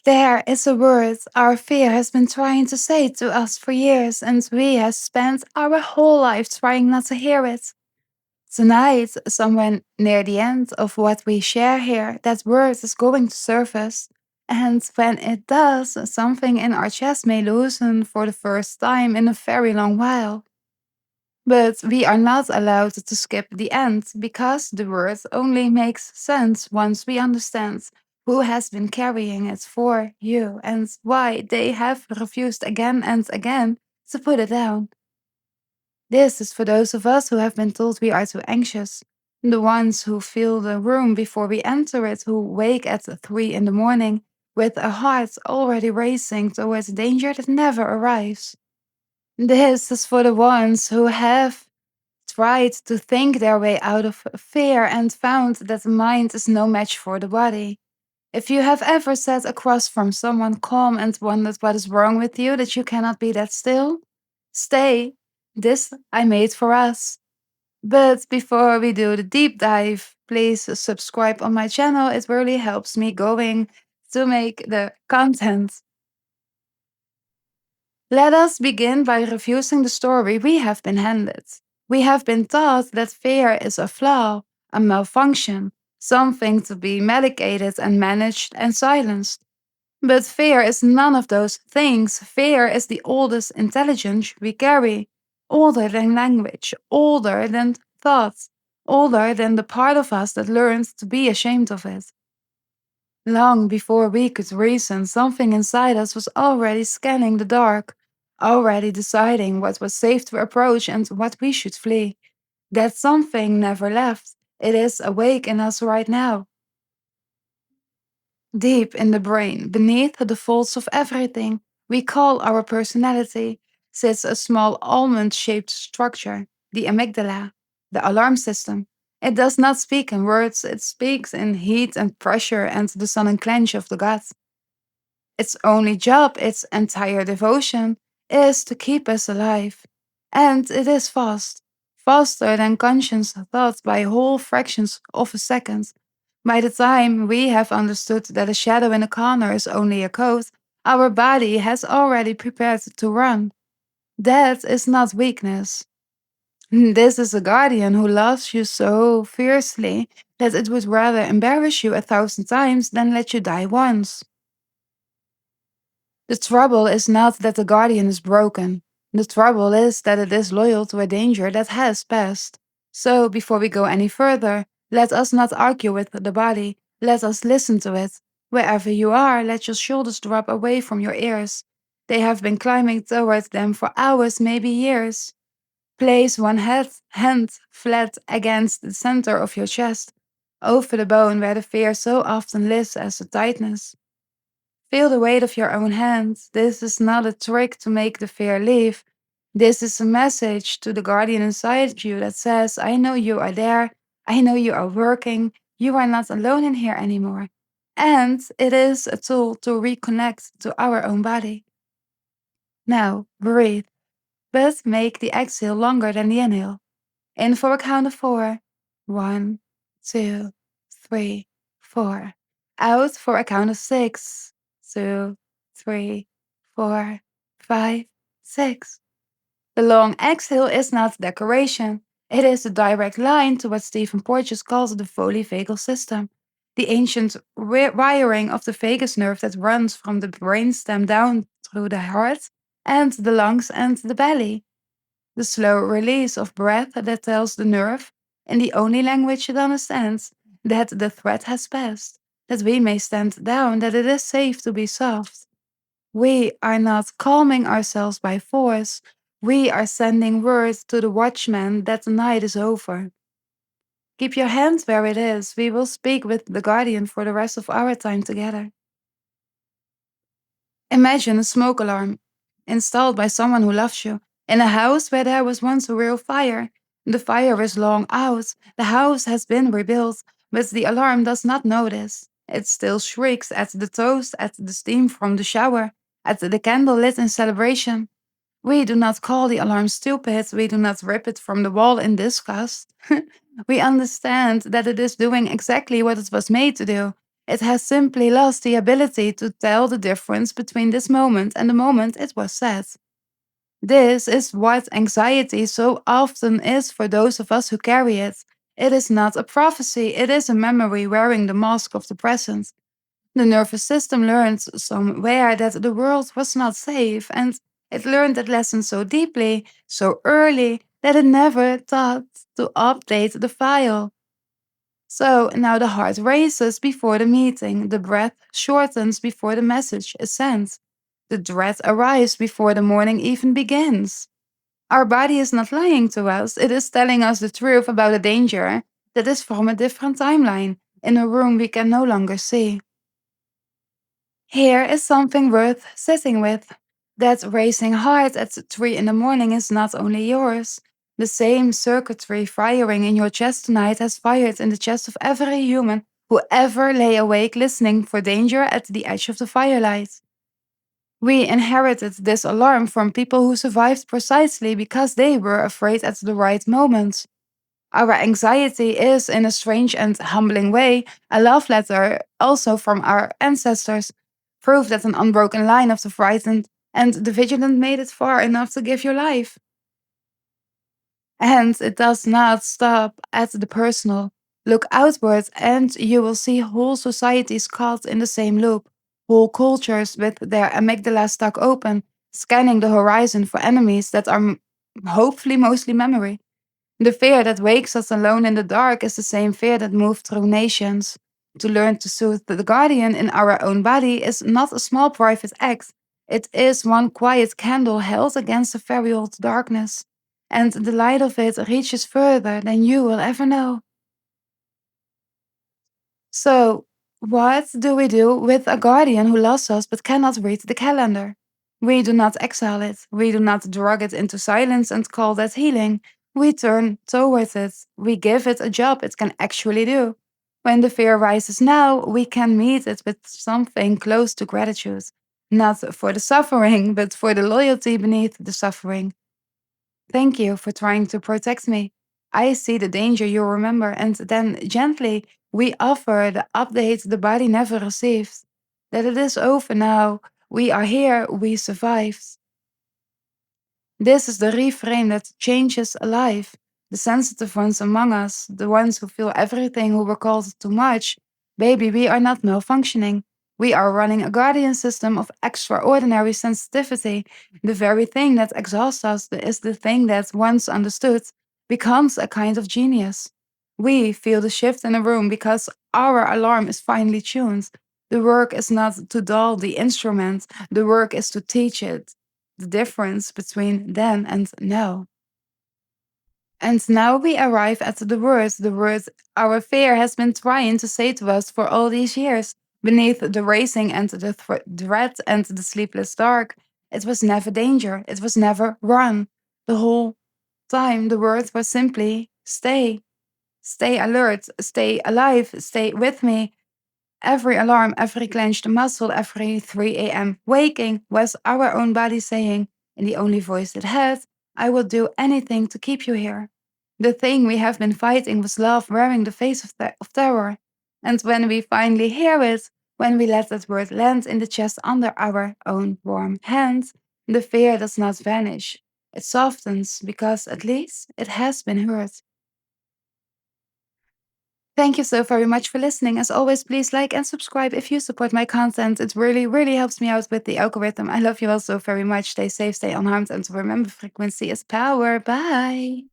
There is a word our fear has been trying to say to us for years, and we have spent our whole life trying not to hear it. Tonight, somewhere near the end of what we share here, that word is going to surface. And when it does, something in our chest may loosen for the first time in a very long while. But we are not allowed to skip the end because the word only makes sense once we understand who has been carrying it for you and why they have refused again and again to put it down. This is for those of us who have been told we are too anxious, the ones who fill the room before we enter it, who wake at 3 in the morning with a heart already racing towards danger that never arrives. This is for the ones who have tried to think their way out of fear and found that the mind is no match for the body. If you have ever sat across from someone calm and wondered what is wrong with you, that you cannot be that still, stay. This I made for us. But before we do the deep dive, please subscribe on my channel. It really helps me going to make the content. Let us begin by reviewing the story we have been handed. We have been taught that fear is a flaw, a malfunction, something to be medicated and managed and silenced. But fear is none of those things. Fear is the oldest intelligence we carry, older than language, older than thoughts, older than the part of us that learned to be ashamed of it. Long before we could reason, something inside us was already scanning the dark, already deciding what was safe to approach and what we should flee. That something never left. It is awake in us right now. Deep in the brain, beneath the folds of everything we call our personality, sits a small almond shaped structure, the amygdala, the alarm system. It does not speak in words, it speaks in heat and pressure and the sudden clench of the gut. Its only job, its entire devotion, is to keep us alive. And it is fast, faster than conscious thought by whole fractions of a second. By the time we have understood that a shadow in a corner is only a coat, our body has already prepared to run. That is not weakness. This is a guardian who loves you so fiercely that it would rather embarrass you 1,000 times than let you die once. The trouble is not that the guardian is broken. The trouble is that it is loyal to a danger that has passed. So, before we go any further, let us not argue with the body. Let us listen to it. Wherever you are, let your shoulders drop away from your ears. They have been climbing towards them for hours, maybe years. Place one hand flat against the center of your chest, over the bone where the fear so often lives as a tightness. Feel the weight of your own hands. This is not a trick to make the fear leave. This is a message to the guardian inside you that says, I know you are there. I know you are working. You are not alone in here anymore. And it is a tool to reconnect to our own body. Now, breathe, but make the exhale longer than the inhale. In for a count of 4. 1, 2, 3, 4. Out for a count of 6. 2, 3, 4, 5, 6. The long exhale is not decoration. It is a direct line to what Stephen Porges calls the polyvagal system, the ancient wiring of the vagus nerve that runs from the brainstem down through the heart and the lungs and the belly. The slow release of breath that tells the nerve, in the only language it understands, that the threat has passed, that we may stand down, that it is safe to be soft. We are not calming ourselves by force. We are sending word to the watchman that the night is over. Keep your hand where it is. We will speak with the guardian for the rest of our time together. Imagine a smoke alarm installed by someone who loves you in a house where there was once a real fire. The fire is long out, the house has been rebuilt, but the alarm does not know this. It still shrieks at the toast, at the steam from the shower, at the candle lit in celebration. We do not call the alarm stupid, we do not rip it from the wall in disgust. We understand that it is doing exactly what it was made to do. It has simply lost the ability to tell the difference between this moment and the moment it was said. This is what anxiety so often is for those of us who carry it. It is not a prophecy, it is a memory wearing the mask of the present. The nervous system learned somewhere that the world was not safe, and it learned that lesson so deeply, so early, that it never thought to update the file. So now the heart races before the meeting, the breath shortens before the message is sent, the dread arrives before the morning even begins. Our body is not lying to us, it is telling us the truth about a danger that is from a different timeline, in a room we can no longer see. Here is something worth sitting with. That racing heart at 3 in the morning is not only yours. The same circuitry firing in your chest tonight has fired in the chest of every human who ever lay awake listening for danger at the edge of the firelight. We inherited this alarm from people who survived precisely because they were afraid at the right moment. Our anxiety is, in a strange and humbling way, a love letter also from our ancestors, proof that an unbroken line of the frightened and the vigilant made it far enough to give you life. And it does not stop at the personal. Look outward, and you will see whole societies caught in the same loop, whole cultures with their amygdala stuck open, scanning the horizon for enemies that are hopefully mostly memory. The fear that wakes us alone in the dark is the same fear that moved through nations. To learn to soothe the guardian in our own body is not a small private act. It is one quiet candle held against a very old darkness. And the light of it reaches further than you will ever know. So, what do we do with a guardian who loves us but cannot read the calendar? We do not exile it. We do not drag it into silence and call that healing. We turn towards it. We give it a job it can actually do. When the fear rises now, we can meet it with something close to gratitude. Not for the suffering, but for the loyalty beneath the suffering. Thank you for trying to protect me. I see the danger you remember, and then gently we offer the update the body never received. That it is over now. We are here, we survived. This is the reframe that changes a life. The sensitive ones among us, the ones who feel everything who were called too much. Baby, we are not malfunctioning. We are running a guardian system of extraordinary sensitivity. The very thing that exhausts us is the thing that, once understood, becomes a kind of genius. We feel the shift in the room because our alarm is finely tuned. The work is not to dull the instrument, the work is to teach it the difference between then and now. And now we arrive at the words our fear has been trying to say to us for all these years. Beneath the racing and the dread and the sleepless dark, it was never danger, it was never run. The whole time, the words were simply stay, stay alert, stay alive, stay with me. Every alarm, every clenched muscle, every 3 a.m. waking was our own body saying, in the only voice it had, I will do anything to keep you here. The thing we have been fighting was love wearing the face of terror. And when we finally hear it, when we let that word land in the chest under our own warm hand, the fear does not vanish. It softens because at least it has been heard. Thank you so very much for listening. As always, please like and subscribe if you support my content. It really, really helps me out with the algorithm. I love you all so very much. Stay safe, stay unharmed, and remember frequency is power. Bye.